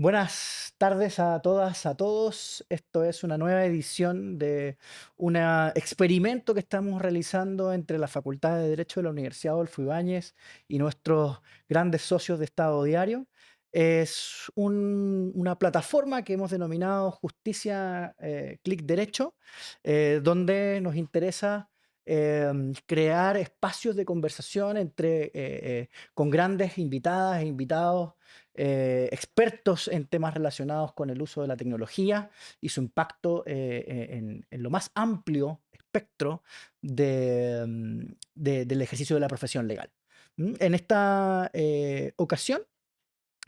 Buenas tardes a todas, a todos. Esto es una nueva edición de un experimento que estamos realizando entre la Facultad de Derecho de la Universidad Adolfo Ibáñez y nuestros grandes socios de Estado Diario. Es una plataforma que hemos denominado Justicia Clic Derecho, donde nos interesa crear espacios de conversación con grandes invitadas e invitados expertos en temas relacionados con el uso de la tecnología y su impacto en lo más amplio espectro del ejercicio de la profesión legal. En esta ocasión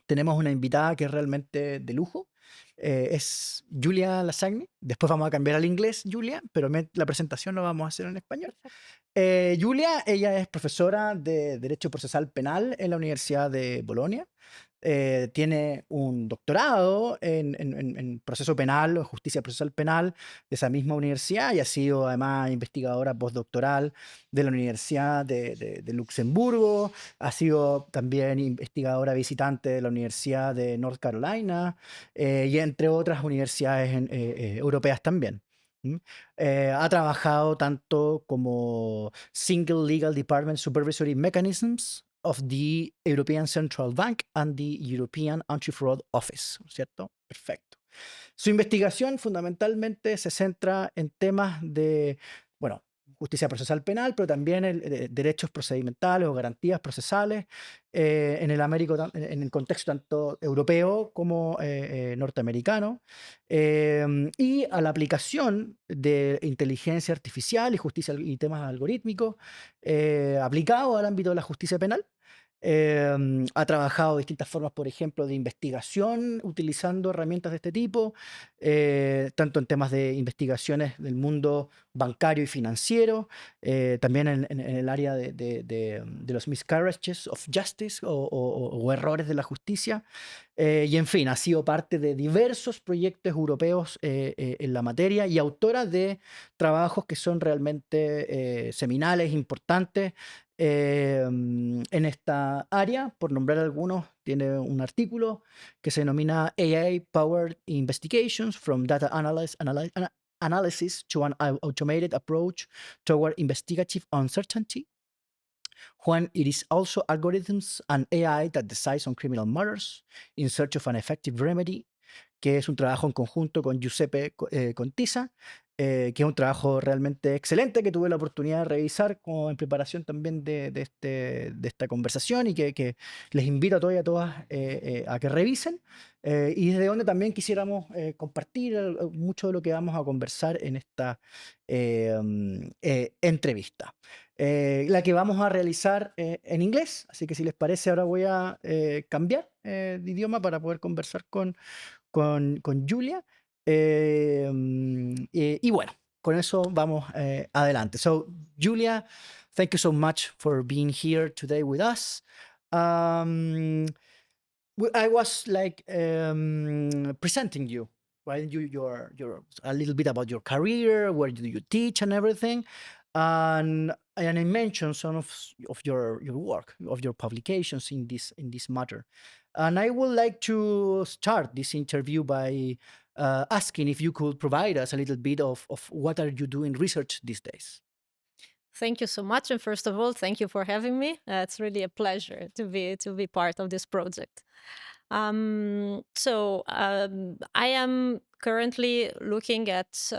tenemos una invitada que es realmente de lujo. Es Giulia Lasagni. Después vamos a cambiar al inglés, Giulia, pero la presentación lo vamos a hacer en español. Perfecto. Giulia, ella es profesora de Derecho Procesal Penal en la Universidad de Bolonia. Tiene un doctorado en proceso penal o justicia procesal penal de esa misma universidad y ha sido además investigadora postdoctoral de la Universidad de Luxemburgo. Ha sido también investigadora visitante de la Universidad de North Carolina y entre otras universidades europeas también. ¿Mm? Ha trabajado tanto como Single Legal Department Supervisory Mechanisms of the European Central Bank and the European Anti-Fraud Office, ¿cierto? Perfecto. Su investigación fundamentalmente se centra en temas de, bueno, justicia procesal penal, pero también derechos procedimentales o garantías procesales en el contexto tanto europeo como norteamericano, y a la aplicación de inteligencia artificial y justicia y temas algorítmicos aplicado al ámbito de la justicia penal. Ha trabajado de distintas formas, por ejemplo, de investigación utilizando herramientas de este tipo, tanto en temas de investigaciones del mundo bancario y financiero, también en el área de los miscarriages of justice o errores de la justicia. Y en fin, ha sido parte de diversos proyectos europeos en la materia y autora de trabajos que son realmente seminales, importantes en esta área. Por nombrar algunos, tiene un artículo que se denomina AI Powered Investigations from Data Analysis to an Automated Approach Toward Investigative Uncertainty, when it is also algorithms and AI that decides on criminal matters in search of an effective remedy, que es un trabajo en conjunto con Giuseppe Contiza, que es un trabajo realmente excelente que tuve la oportunidad de revisar como en preparación también de esta conversación y que les invito a todos y a todas a que revisen, y desde donde también quisiéramos compartir mucho de lo que vamos a conversar en esta entrevista. La que vamos a realizar en inglés, así que si les parece ahora voy a cambiar de idioma para poder conversar con Giulia. Y bueno, con eso vamos adelante. So, Giulia, thank you so much for being here today with us. Um, I was like presenting you, right? Your a little bit about your career, where do you teach, and everything, and I mentioned some of your work, of your publications in this matter, and I would like to start this interview by asking if you could provide us a little bit of what are you doing research these days. Thank you so much, and first of all, thank you for having me. It's really a pleasure to be part of this project. I am currently looking at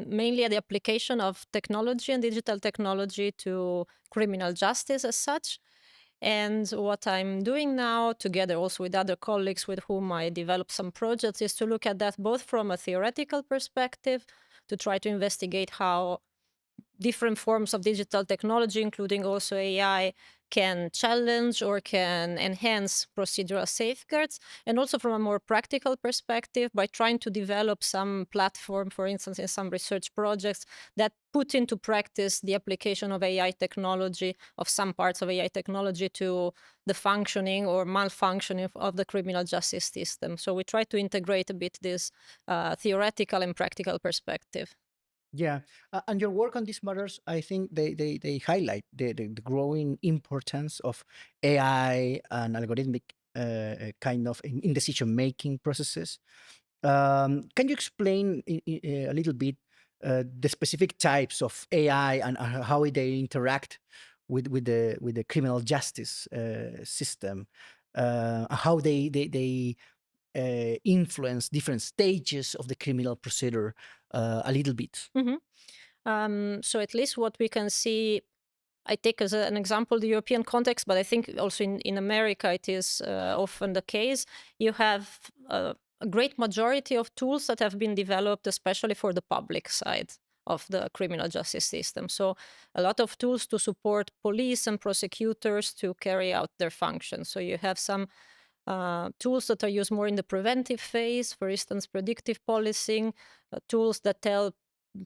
mainly at the application of technology and digital technology to criminal justice as such. And what I'm doing now, together also with other colleagues with whom I develop some projects, is to look at that both from a theoretical perspective, to try to investigate how different forms of digital technology, including also AI, can challenge or can enhance procedural safeguards, and also from a more practical perspective by trying to develop some platform, for instance, in some research projects that put into practice the application of AI technology, of some parts of AI technology, to the functioning or malfunctioning of the criminal justice system. So we try to integrate a bit this theoretical and practical perspective. Yeah, and your work on these matters, I think they highlight the growing importance of AI and algorithmic kind of in decision-making processes. Can you explain a little bit the specific types of AI and how they interact with the criminal justice system, how they influence different stages of the criminal procedure a little bit? Mhm. So at least what we can see, I take as an example the European context, but I think also in America it is often the case. You have a great majority of tools that have been developed, especially for the public side of the criminal justice system. So a lot of tools to support police and prosecutors to carry out their functions. So you have some tools that are used more in the preventive phase, for instance, predictive policing, tools that tell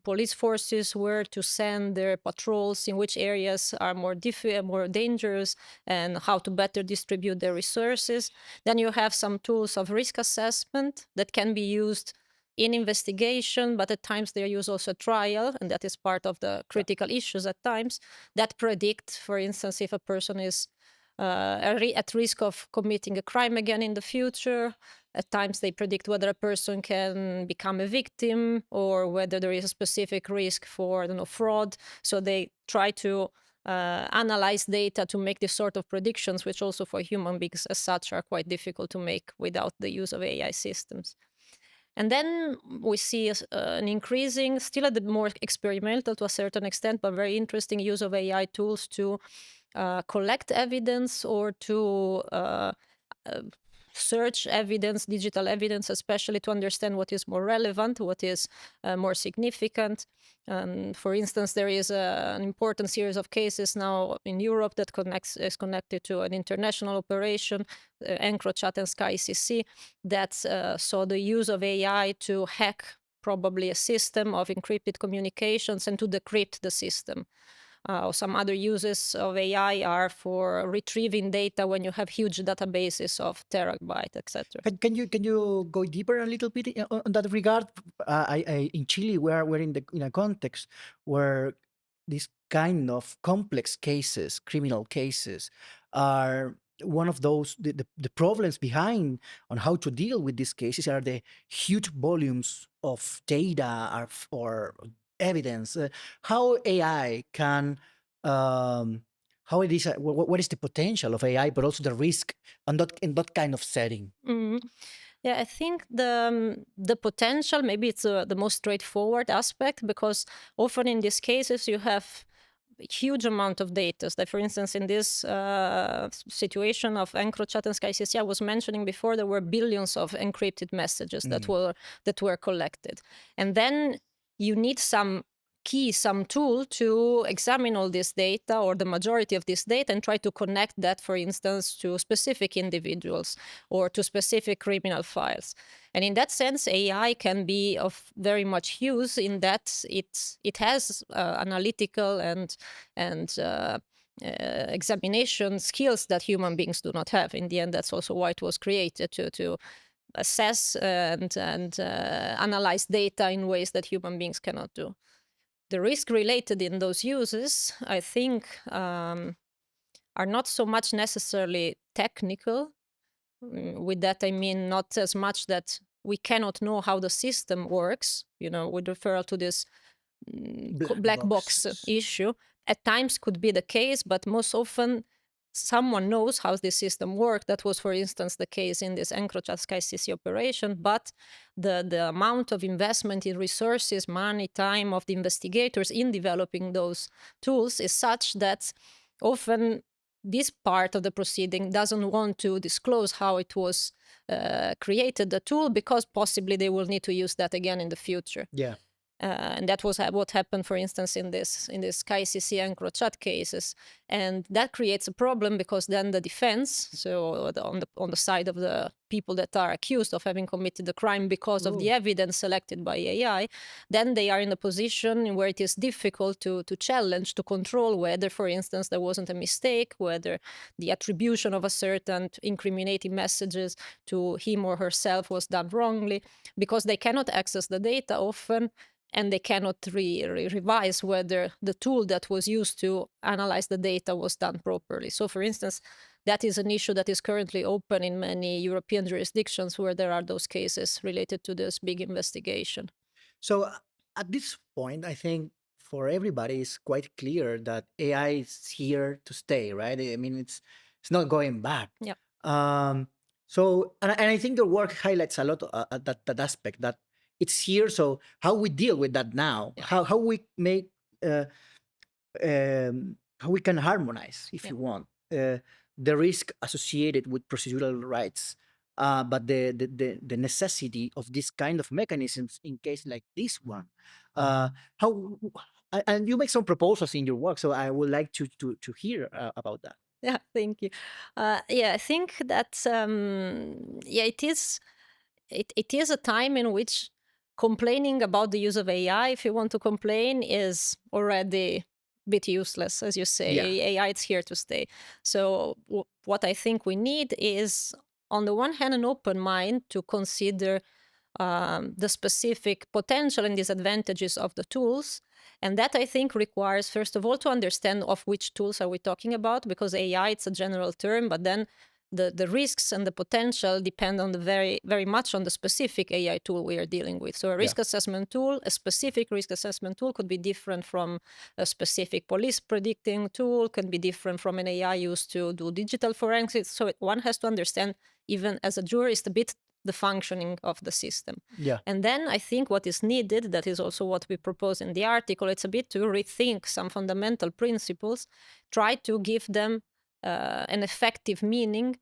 police forces where to send their patrols, in which areas are more dangerous, and how to better distribute their resources. Then you have some tools of risk assessment that can be used in investigation, but at times they are used also at trial, and that is part of the critical issues at times that predict, for instance, if a person is at risk of committing a crime again in the future. At times they predict whether a person can become a victim or whether there is a specific risk for, I don't know, fraud. So they try to analyze data to make this sort of predictions, which also for human beings as such are quite difficult to make without the use of AI systems. And then we see an increasing, still at the more experimental to a certain extent, but very interesting use of AI tools to collect evidence or to uh, search evidence, digital evidence, especially to understand what is more relevant, what is more significant. For instance, there is an important series of cases now in Europe that is connected to an international operation, EncroChat and SkyCC, that saw the use of AI to hack probably a system of encrypted communications and to decrypt the system. Or some other uses of AI are for retrieving data when you have huge databases of terabyte, etc. Can you go deeper a little bit on that regard? In Chile, we're in a context where these kind of complex cases, criminal cases, are one of those the problems behind on how to deal with these cases are the huge volumes of data or evidence. How AI can how it is what is the potential of AI, but also the risk on that in that kind of setting? Mhm. Yeah, I think the potential, maybe it's the most straightforward aspect, because often in these cases you have a huge amount of data. Like for instance, in this situation of EncroChat and SkyCC I was mentioning before, there were billions of encrypted messages that were collected, and then you need some key, some tool to examine all this data or the majority of this data and try to connect that, for instance, to specific individuals or to specific criminal files. And in that sense, AI can be of very much use in that it has analytical and examination skills that human beings do not have. In the end, that's also why it was created, to assess and analyze data in ways that human beings cannot do. The risk related in those uses, I think, are not so much necessarily technical. With that, I mean not as much that we cannot know how the system works, with referral to this black box Boxes. issue. At times could be the case, but most often someone knows how the system works. That was, for instance, the case in this EncroChat SkyCC operation, but the amount of investment in resources, money, time of the investigators in developing those tools is such that often this part of the proceeding doesn't want to disclose how it was created, the tool, because possibly they will need to use that again in the future. Yeah. And that was what happened, for instance, in this KCC and EncroChat cases, and that creates a problem because then the defense, so on the side of the people that are accused of having committed the crime because of the evidence selected by AI, then they are in a position where it is difficult to challenge, to control whether, for instance, there wasn't a mistake, whether the attribution of a certain incriminating messages to him or herself was done wrongly, because they cannot access the data often, and they cannot revise whether the tool that was used to analyze the data was done properly. So, for instance, that is an issue that is currently open in many European jurisdictions where there are those cases related to this big investigation. So at this point, I think for everybody, it's quite clear that AI is here to stay, right? I mean, it's not going back. Yeah. Um, and I think your work highlights a lot that aspect that it's here. So how we deal with that now? Yeah. How we make uh, how we can harmonize, if Yeah. you want, the risk associated with procedural rights, but the necessity of this kind of mechanisms in case like this one. How and you make some proposals in your work, so I would like to hear about that. Yeah, thank you. Yeah, I think that yeah, it is a time in which complaining about the use of AI, if you want to complain, is already a bit useless, as you say. Yeah. AI, it's here to stay. So what I think we need is, on the one hand, an open mind to consider the specific potential and disadvantages of the tools. And that, I think, requires, first of all, to understand of which tools are we talking about, because AI, it's a general term, but then the risks and the potential depend on the very much on the specific AI tool we are dealing with. So a risk assessment tool, a specific risk assessment tool, could be different from a specific police predicting tool, can be different from an AI used to do digital forensics. So one has to understand, even as a jurist, a bit the functioning of the system. Yeah. And then I think what is needed, that is also what we propose in the article, it's a bit to rethink some fundamental principles, try to give them an effective meaning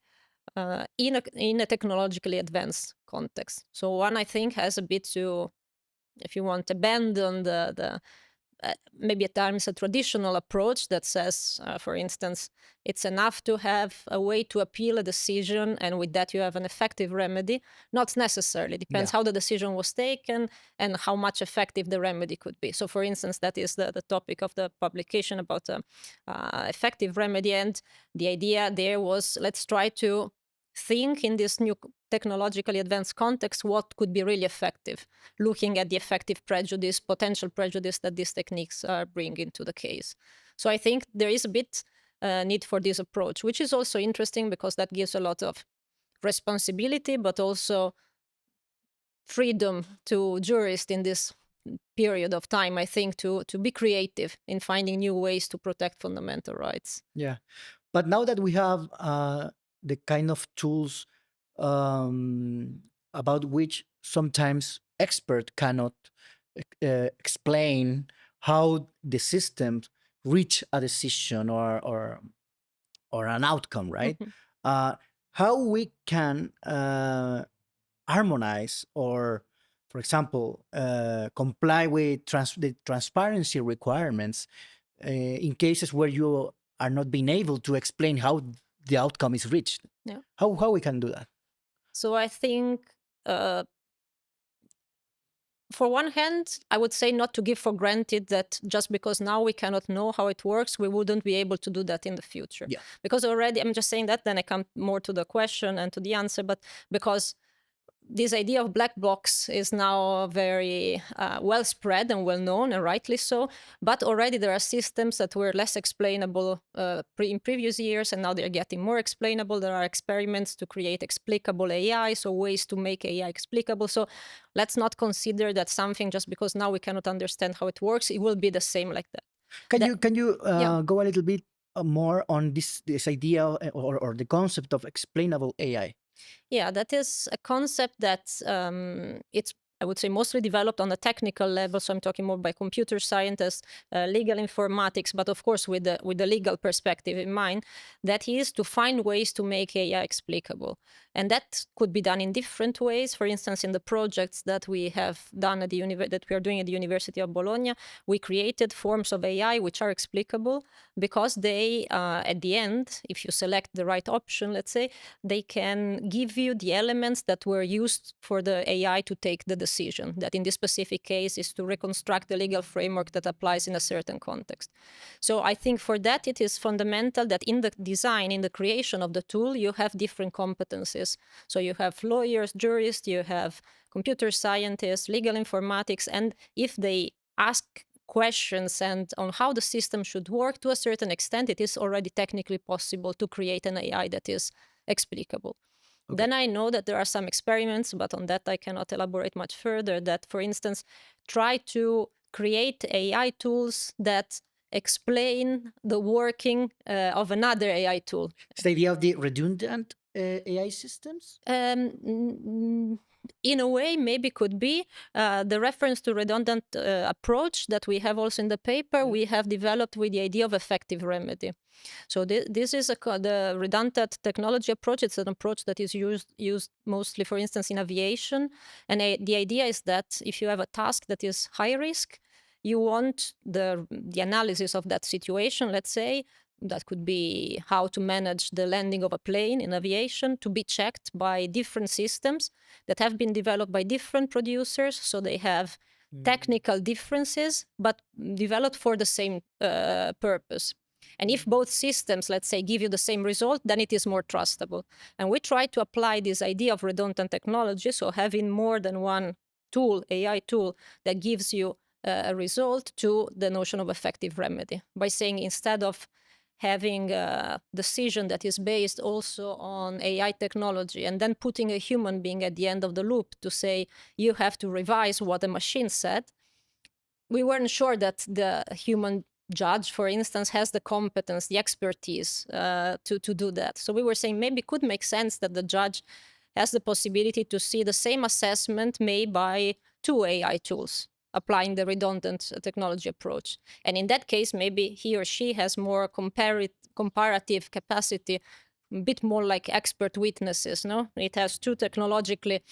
in a technologically advanced context. So one, I think, has a bit to, if you want, abandon the maybe at times a traditional approach that says, for instance, it's enough to have a way to appeal a decision, and with that you have an effective remedy. Not necessarily. Depends how the decision was taken and how much effective the remedy could be. So, for instance, that is the topic of the publication about effective remedy. And the idea there was, let's try to think in this new technologically advanced context what could be really effective, looking at the effective prejudice, potential prejudice that these techniques are bringing to the case. So I think there is a bit need for this approach, which is also interesting because that gives a lot of responsibility, but also freedom to jurists in this period of time, I think, to be creative in finding new ways to protect fundamental rights. Yeah. But now that we have the kind of tools about which sometimes expert cannot explain how the system reach a decision or an outcome, right? How we can harmonize or, for example, comply with the transparency requirements in cases where you are not being able to explain how the outcome is reached. Yeah. How we can do that? So I think, for one hand, I would say not to give for granted that just because now we cannot know how it works, we wouldn't be able to do that in the future. Yeah. Because already, I'm just saying that, then I come more to the question and to the answer, but because this idea of black box is now very well spread and well known, and rightly so. But already there are systems that were less explainable in previous years, and now they're getting more explainable. There are experiments to create explicable AI, so ways to make AI explicable. So let's not consider that something, just because now we cannot understand how it works, it will be the same like that. Can you go a little bit more on this idea or the concept of explainable AI? Yeah, that is a concept that it's, I would say, mostly developed on a technical level. So I'm talking more by computer scientists, legal informatics, but of course with the legal perspective in mind. That is to find ways to make AI explicable, and that could be done in different ways. For instance, in the projects that we have done at that we are doing at the University of Bologna, we created forms of AI which are explicable because they, at the end, if you select the right option, let's say, they can give you the elements that were used for the AI to take the decision. That in this specific case is to reconstruct the legal framework that applies in a certain context. So I think for that it is fundamental that in the design, in the creation of the tool, you have different competencies. So you have lawyers, jurists, you have computer scientists, legal informatics, and if they ask questions and on how the system should work, to a certain extent, it is already technically possible to create an AI that is explicable. Okay. Then I know that there are some experiments, but on that I cannot elaborate much further, that, for instance, try to create AI tools that explain the working of another AI tool. It's the idea of the redundant AI systems? In a way, maybe could be the reference to redundant approach that we have also in the paper. We have developed with the idea of effective remedy. So this is the redundant technology approach. It's an approach that is used mostly, for instance, in aviation. And the idea is that if you have a task that is high risk, you want the analysis of that situation, let's say, that could be how to manage the landing of a plane in aviation, to be checked by different systems that have been developed by different producers. So they have technical differences, but developed for the same purpose. And if both systems, let's say, give you the same result, then it is more trustable. And we try to apply this idea of redundant technology, so having more than one tool, AI tool, that gives you a result, to the notion of effective remedy, by saying instead of having a decision that is based also on AI technology and then putting a human being at the end of the loop to say, you have to revise what the machine said, we weren't sure that the human judge, for instance, has the competence, the expertise to do that. So we were saying maybe it could make sense that the judge has the possibility to see the same assessment made by two AI tools, applying the redundant technology approach. And in that case, maybe he or she has more comparative capacity, a bit more like expert witnesses, no? It has two technologically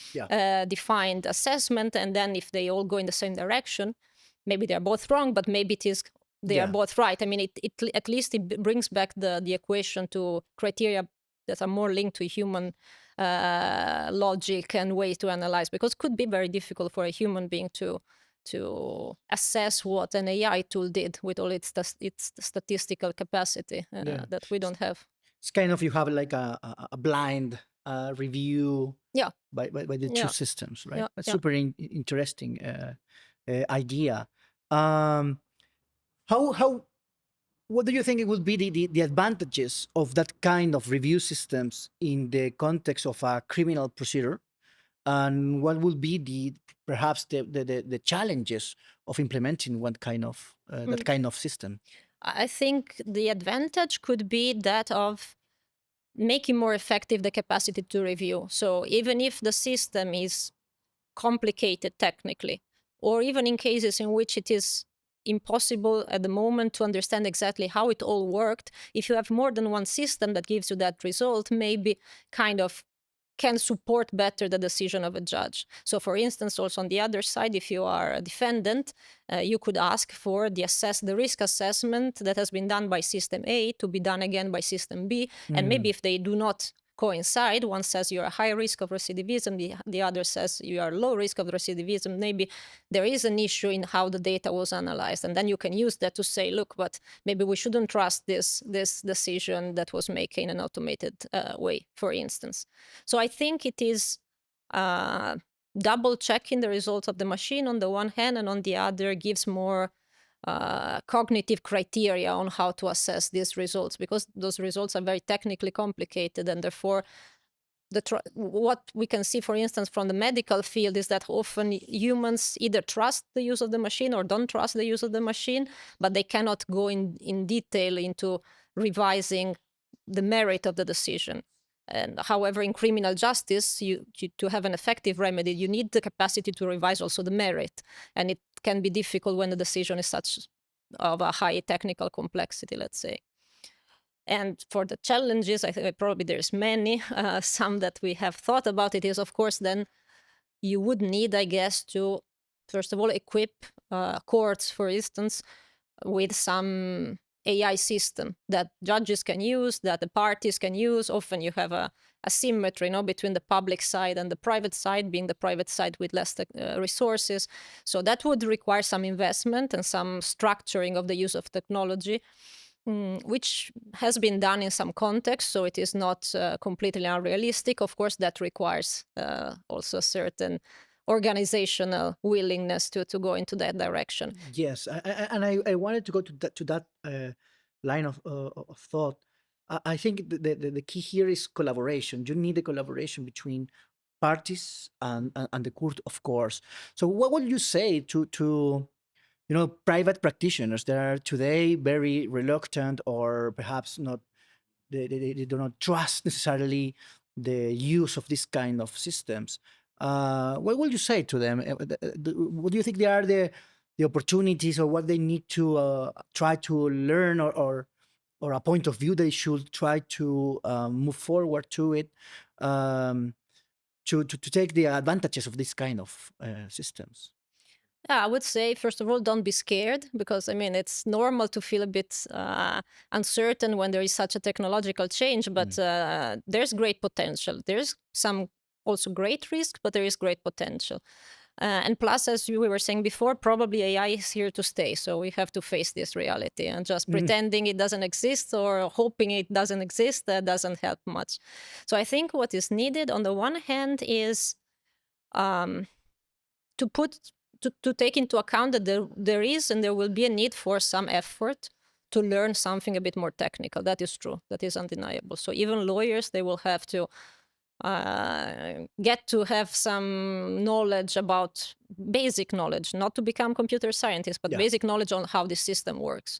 defined assessment, and then if they all go in the same direction, maybe they're both wrong, but maybe they are both right. I mean, at least it brings back the equation to criteria that are more linked to human logic and way to analyze, because it could be very difficult for a human being to assess what an AI tool did with all its statistical capacity that we don't have. It's kind of, you have like a blind review by the two systems, right? That's super interesting idea. What do you think it would be the advantages of that kind of review systems in the context of a criminal procedure? And what would be perhaps the challenges of implementing one kind of that kind of system? I think the advantage could be that of making more effective the capacity to review. So even if the system is complicated technically, or even in cases in which it is impossible at the moment to understand exactly how it all worked, if you have more than one system that gives you that result, maybe kind of can support better the decision of a judge. So for instance, also on the other side, if you are a defendant, you could ask for the risk assessment that has been done by system A to be done again by system B. And maybe if they do not coincide, one says you're a high risk of recidivism, the other says you are low risk of recidivism, maybe there is an issue in how the data was analyzed. And then you can use that to say, look, but maybe we shouldn't trust this decision that was made in an automated way, for instance. So I think it is double checking the results of the machine on the one hand, and on the other gives more cognitive criteria on how to assess these results, because those results are very technically complicated, and therefore what we can see, for instance, from the medical field is that often humans either trust the use of the machine or don't trust the use of the machine, but they cannot go in detail into revising the merit of the decision. And however, in criminal justice, to have an effective remedy, you need the capacity to revise also the merit. And it can be difficult when the decision is such of a high technical complexity, let's say. And for the challenges, I think probably there's many. Some that we have thought about it is, of course, then you would need, I guess, to, first of all, equip courts, for instance, with some AI system that judges can use, that the parties can use. Often you have a symmetry, between the public side and the private side, being the private side with less resources. So that would require some investment and some structuring of the use of technology, which has been done in some context. So it is not completely unrealistic. Of course, that requires also a certain organizational willingness to go into that direction. Yes, I wanted to go to that line of thought. I think the key here is collaboration. You need a collaboration between parties and the court, of course. So, what would you say to private practitioners that are today very reluctant or perhaps not they do not trust necessarily the use of this kind of systems? What will you say to them? What do you think they are the opportunities or what they need to try to learn or a point of view they should try to move forward to it to take the advantages of this kind of systems? Yeah, I would say, first of all, don't be scared because, I mean, it's normal to feel a bit uncertain when there is such a technological change, but there's great potential. There's some also great risk, but there is great potential. And plus, as we were saying before, probably AI is here to stay. So we have to face this reality, and just pretending it doesn't exist or hoping it doesn't exist, that doesn't help much. So I think what is needed on the one hand is um, to put to take into account that there is and there will be a need for some effort to learn something a bit more technical. That is true. That is undeniable. So even lawyers, they will have to get to have some knowledge about basic knowledge, not to become computer scientists, but Yeah. basic knowledge on how the system works.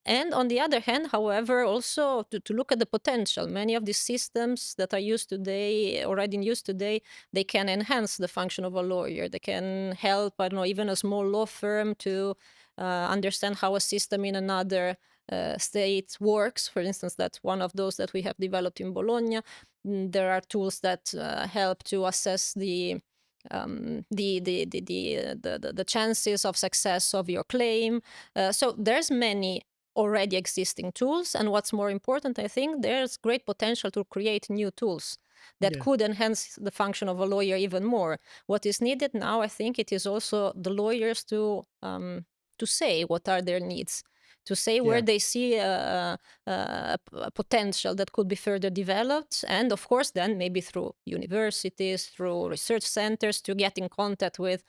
And on the other hand, however, also to look at the potential. Many of these systems that are used today, already in use today, they can enhance the function of a lawyer. They can help, I don't know, even a small law firm to understand how a system in another state works. For instance, that's one of those that we have developed in Bologna. There are tools that help to assess the chances of success of your claim. So there's many already existing tools, and what's more important, I think there's great potential to create new tools that Yeah. could enhance the function of a lawyer even more. What is needed now, I think, it is also the lawyers to say what are their needs, to say where Yeah. they see a potential that could be further developed, and of course then maybe through universities, through research centers, to get in contact with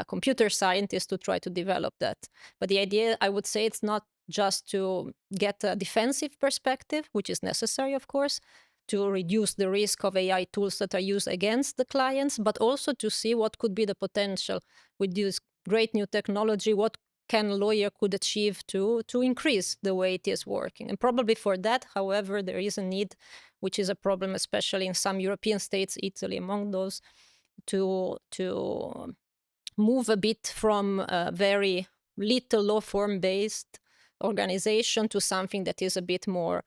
computer scientists to try to develop that. But the idea, I would say, it's not just to get a defensive perspective, which is necessary, of course, to reduce the risk of AI tools that are used against the clients, but also to see what could be the potential with this great new technology, what can a lawyer could achieve to increase the way it is working. And probably for that, however, there is a need, which is a problem, especially in some European states, Italy among those, to move a bit from a very little law firm based organization to something that is a bit more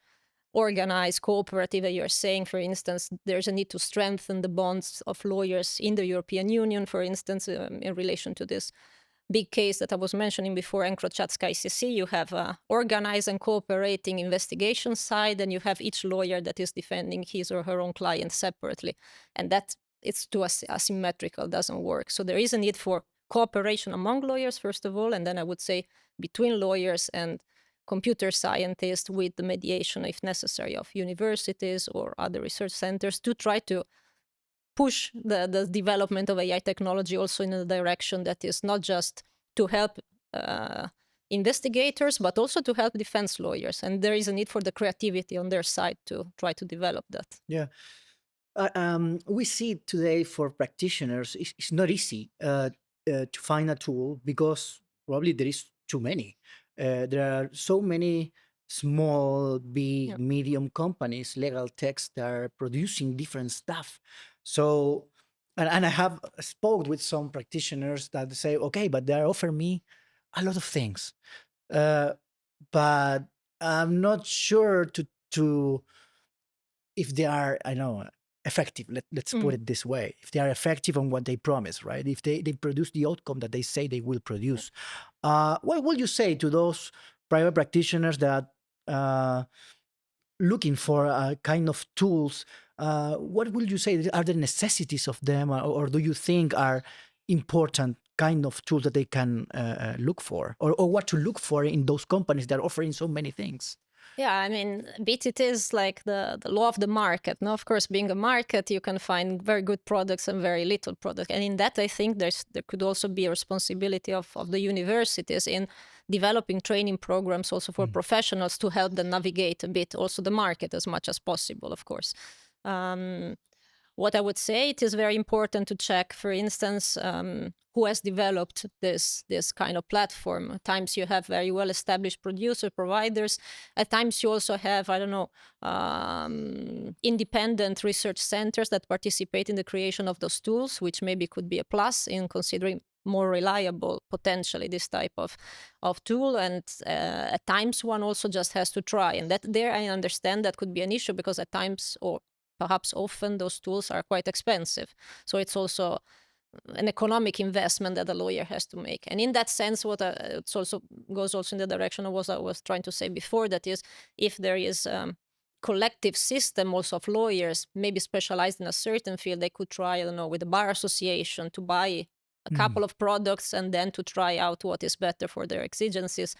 organized, cooperative. You're saying, for instance, there's a need to strengthen the bonds of lawyers in the European Union, for instance, in relation to this big case that I was mentioning before, Encrochatska ICC. You have a organized and cooperating investigation side, and you have each lawyer that is defending his or her own client separately. And that it's too asymmetrical, doesn't work. So there is a need for cooperation among lawyers, first of all, and then I would say between lawyers and computer scientists, with the mediation, if necessary, of universities or other research centers, to try to push the development of AI technology also in a direction that is not just to help investigators, but also to help defense lawyers. And there is a need for the creativity on their side to try to develop that. Yeah. We see today for practitioners, it's not easy to find a tool because probably there is too many. There are so many small, big, Yeah. medium companies, legal techs that are producing different stuff. So, and I have spoke with some practitioners that say, okay, but they offer me a lot of things, uh, but I'm not sure to if they are, I know, effective. Let's put it this way: if they are effective on what they promise, right? If they produce the outcome that they say they will produce, what will you say to those private practitioners that looking for kind of tools? What will you say are the necessities of them, or do you think are important kind of tools that they can look for, or what to look for in those companies that are offering so many things? Yeah, I mean, a bit it is like the law of the market. No, of course, being a market, you can find very good products and very little product. And in that, I think there could also be a responsibility of the universities in developing training programs also for professionals to help them navigate a bit also the market as much as possible, of course. Um, what I would say, it is very important to check, for instance, who has developed this kind of platform. At times you have very well established producer providers. At times you also have, I don't know, independent research centers that participate in the creation of those tools, which maybe could be a plus in considering more reliable potentially this type of tool. And at times one also just has to try, and that there I understand that could be an issue, because at times, or perhaps often, those tools are quite expensive. So it's also an economic investment that a lawyer has to make. And in that sense, what it also goes also in the direction of what I was trying to say before, that is, if there is collective system also of lawyers, maybe specialized in a certain field, they could try, I don't know, with the bar association to buy a couple of products and then to try out what is better for their exigencies.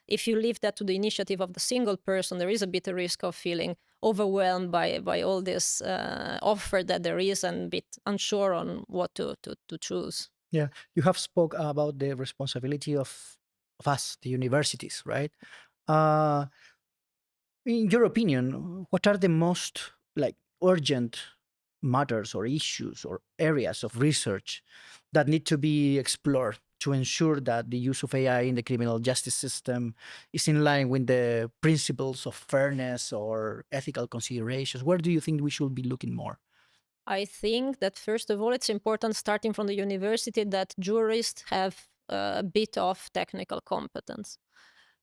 If you leave that to the initiative of the single person, there is a bit of risk of feeling overwhelmed by all this offer that there is, and a bit unsure on what to choose. Yeah, you have spoke about the responsibility of us, the universities, right? Uh, in your opinion, what are the most like urgent matters or issues or areas of research that need to be explored to ensure that the use of AI in the criminal justice system is in line with the principles of fairness or ethical considerations? Where do you think we should be looking more? I think that first of all, it's important, starting from the university, that jurists have a bit of technical competence.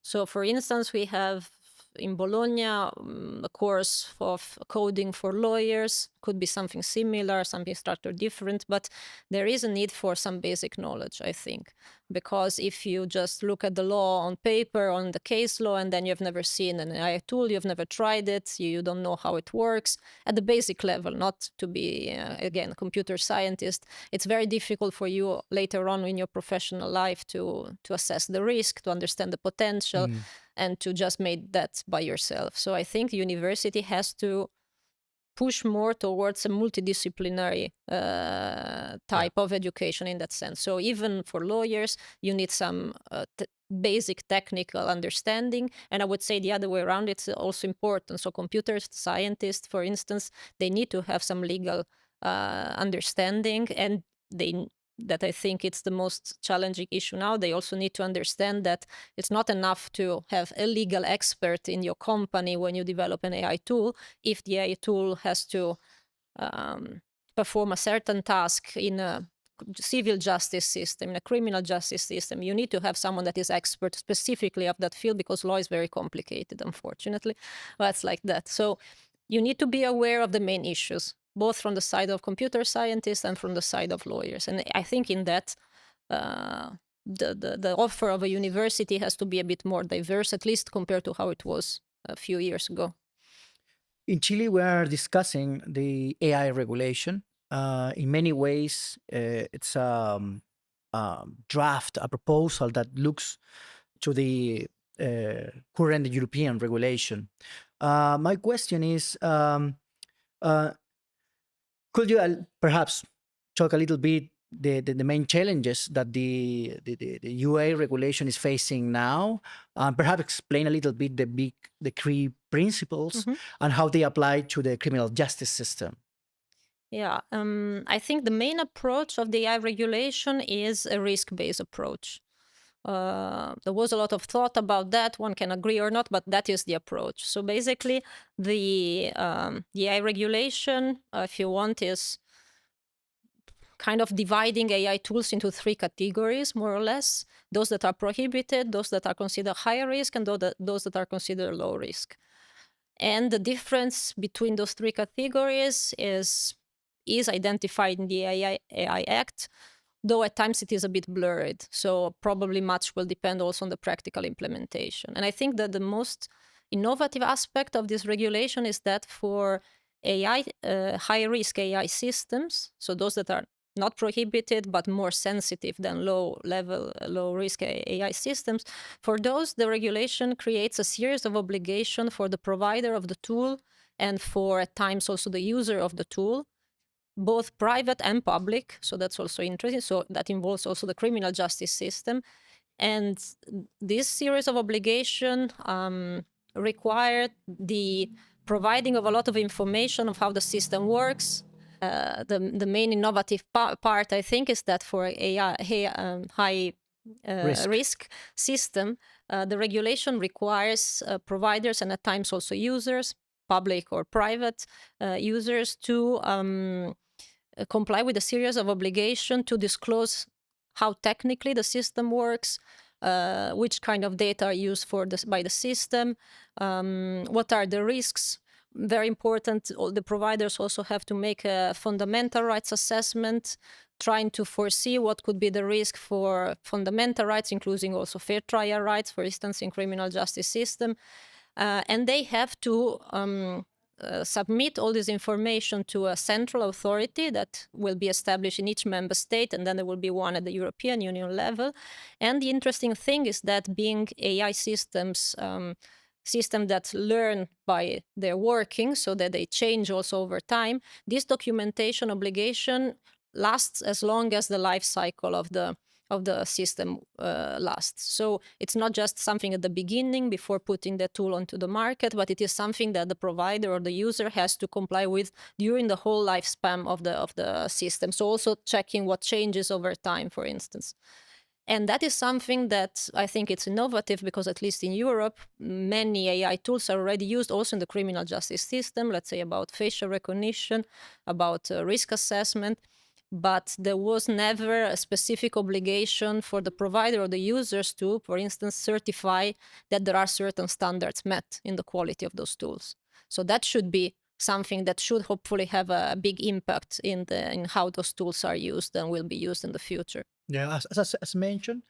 So, for instance, we have in Bologna a course of coding for lawyers. Could be something similar, something structured different, but there is a need for some basic knowledge, I think. Because if you just look at the law on paper, on the case law, and then you've never seen an AI tool, you've never tried it, you don't know how it works, at the basic level, not to be, again, a computer scientist, it's very difficult for you later on in your professional life to assess the risk, to understand the potential, and to just make that by yourself. So I think the university has to push more towards a multidisciplinary Yeah. type of education in that sense. So even for lawyers, you need some basic technical understanding. And I would say the other way around, it's also important. So computer scientists, for instance, they need to have some legal understanding, and that I think it's the most challenging issue now. They also need to understand that it's not enough to have a legal expert in your company when you develop an AI tool. If the AI tool has to perform a certain task in a civil justice system, in a criminal justice system, you need to have someone that is expert specifically of that field, because law is very complicated, unfortunately. But it's like that. So you need to be aware of the main issues, both from the side of computer scientists and from the side of lawyers. And I think in that, the offer of a university has to be a bit more diverse, at least compared to how it was a few years ago. In Chile, we are discussing the AI regulation. In many ways, it's a draft, a proposal that looks to the current European regulation. My question is, uh, could you perhaps talk a little bit the main challenges that the UA regulation is facing now? Perhaps explain a little bit the key principles and how they apply to the criminal justice system. Yeah, I think the main approach of the AI regulation is a risk-based approach. There was a lot of thought about that. One can agree or not, but that is the approach. So basically, the AI regulation, if you want, is kind of dividing AI tools into three categories, more or less: those that are prohibited, those that are considered high risk, and those that are considered low risk. And the difference between those three categories is identified in the AI Act, though at times it is a bit blurred. So probably much will depend also on the practical implementation. And I think that the most innovative aspect of this regulation is that for AI, high-risk AI systems, so those that are not prohibited, but more sensitive than low-level, low-risk AI systems. For those, the regulation creates a series of obligations for the provider of the tool and for, at times, also the user of the tool, both private and public. So that's also interesting. So that involves also the criminal justice system. And this series of obligation required the providing of a lot of information of how the system works. The main innovative part, I think, is that for high risk system, the regulation requires providers and at times also users, public or private users, to comply with a series of obligations to disclose how technically the system works, which kind of data are used by the system, what are the risks. Very important, all the providers also have to make a fundamental rights assessment, trying to foresee what could be the risk for fundamental rights, including also fair trial rights, for instance, in criminal justice system. And they have to submit all this information to a central authority that will be established in each member state, and then there will be one at the European Union level. And the interesting thing is that being AI systems, system that learn by their working, so that they change also over time, this documentation obligation lasts as long as the life cycle of the system lasts. So it's not just something at the beginning before putting the tool onto the market, but it is something that the provider or the user has to comply with during the whole lifespan of the system. So also checking what changes over time, for instance. And that is something that I think it's innovative because, at least in Europe, many AI tools are already used also in the criminal justice system, let's say about facial recognition, about risk assessment. But there was never a specific obligation for the provider or the users to, for instance, certify that there are certain standards met in the quality of those tools. So that should be something that should hopefully have a big impact in how those tools are used and will be used in the future. Yeah, as mentioned,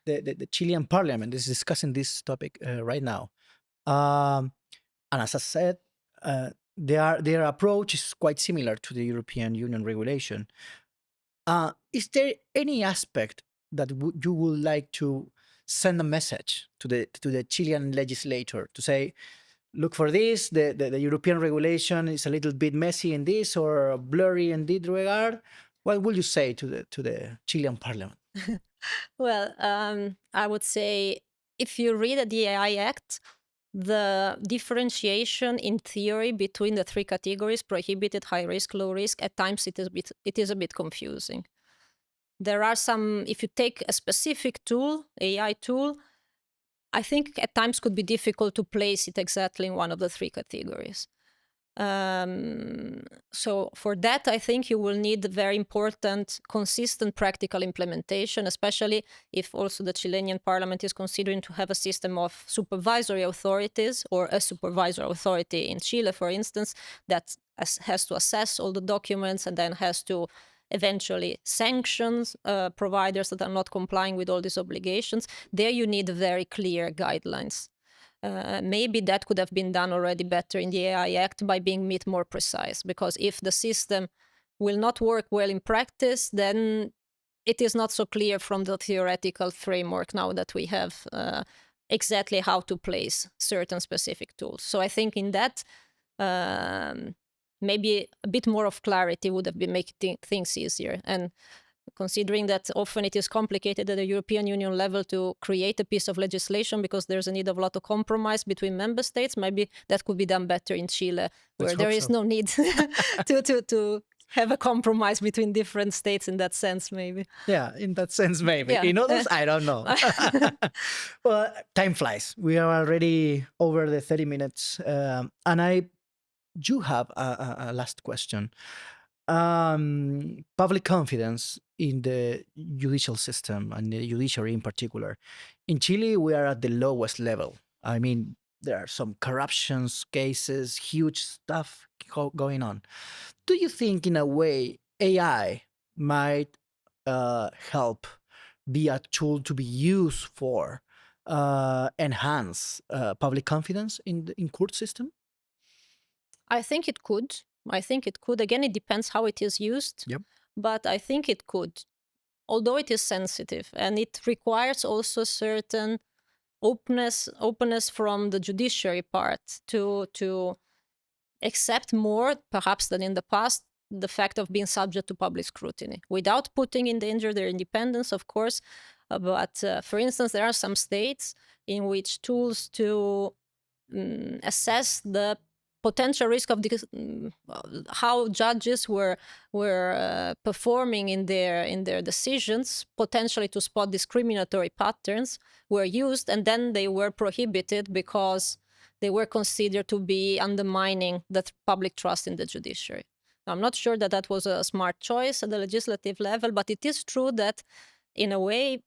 the Chilean parliament is discussing this topic right now. And as I said, their approach is quite similar to the European Union regulation. Is there any aspect that you would like to send a message to the Chilean legislator to say, look for this, the European regulation is a little bit messy in this or blurry in this regard? What would you say to the Chilean parliament? Well, I would say if you read the AI Act, the differentiation in theory between the three categories, prohibited, high risk, low risk, at times it is a bit confusing. There are some, if you take a specific tool, AI tool, I think at times could be difficult to place it exactly in one of the three categories. So for that, I think you will need very important, consistent practical implementation, especially if also the Chilean parliament is considering to have a system of supervisory authorities, or a supervisory authority in Chile, for instance, that has to assess all the documents and then has to eventually sanctions providers that are not complying with all these obligations. There you need very clear guidelines. Maybe that could have been done already better in the AI Act by being a bit more precise, because if the system will not work well in practice, then it is not so clear from the theoretical framework now that we have exactly how to place certain specific tools. So I think in that, maybe a bit more of clarity would have been making things easier. And considering that often it is complicated at the European Union level to create a piece of legislation because there's a need of a lot of compromise between member states, maybe that could be done better in Chile, where there is no need to have a compromise between different states in that sense, maybe. Yeah, in that sense, maybe. Yeah. In others, I don't know. Well, time flies. We are already over the 30 minutes. And I do have a last question. Public confidence in the judicial system and the judiciary in particular. In Chile, we are at the lowest level. I mean, there are some corruptions cases, huge stuff going on. Do you think, in a way, AI might help be a tool to be used for enhance public confidence in court system? I think it could. Again, it depends how it is used. Yep. but I think it could, although it is sensitive and it requires also certain openness from the judiciary part to accept more, perhaps than in the past, the fact of being subject to public scrutiny without putting in danger their independence, of course. But for instance, there are some states in which tools to assess the potential risk of how judges were performing in their decisions, potentially to spot discriminatory patterns, were used, and then they were prohibited because they were considered to be undermining the public trust in the judiciary. Now, I'm not sure that that was a smart choice at the legislative level, but it is true that, in a way,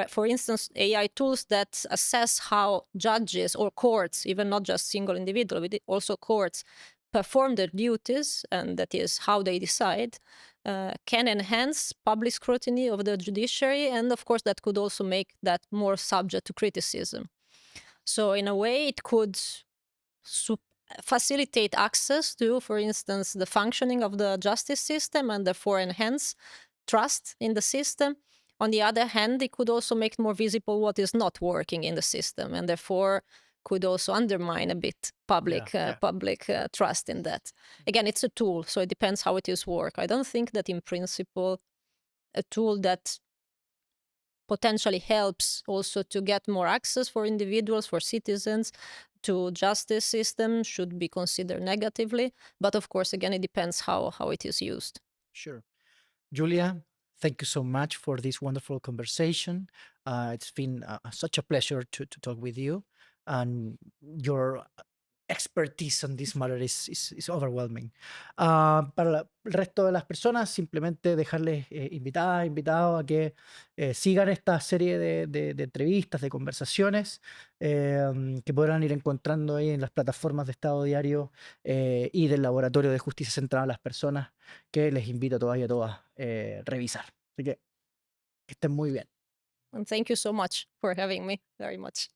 for instance, AI tools that assess how judges or courts, even not just single individual, but also courts, perform their duties, and that is how they decide, can enhance public scrutiny of the judiciary, and of course that could also make that more subject to criticism. So in a way, it could facilitate access to, for instance, the functioning of the justice system and therefore enhance trust in the system. On the other hand, it could also make more visible what is not working in the system, and therefore could also undermine a bit public trust in that. Again, it's a tool, so it depends how it is work. I don't think that in principle a tool that potentially helps also to get more access for individuals, for citizens, to justice system should be considered negatively. But of course, again, it depends how it is used. Sure. Julia, thank you so much for this wonderful conversation. It's been such a pleasure to talk with you, and your expertise on this matter is overwhelming. El resto de las personas, simplemente dejarles invitados a que sigan esta serie de entrevistas, de conversaciones, que podrán ir encontrando ahí en las plataformas de Estado Diario y del Laboratorio de Justicia centrada a las personas, que les invito todavía a todas a revisar. Así que estén muy bien. And thank you so much for having me very much.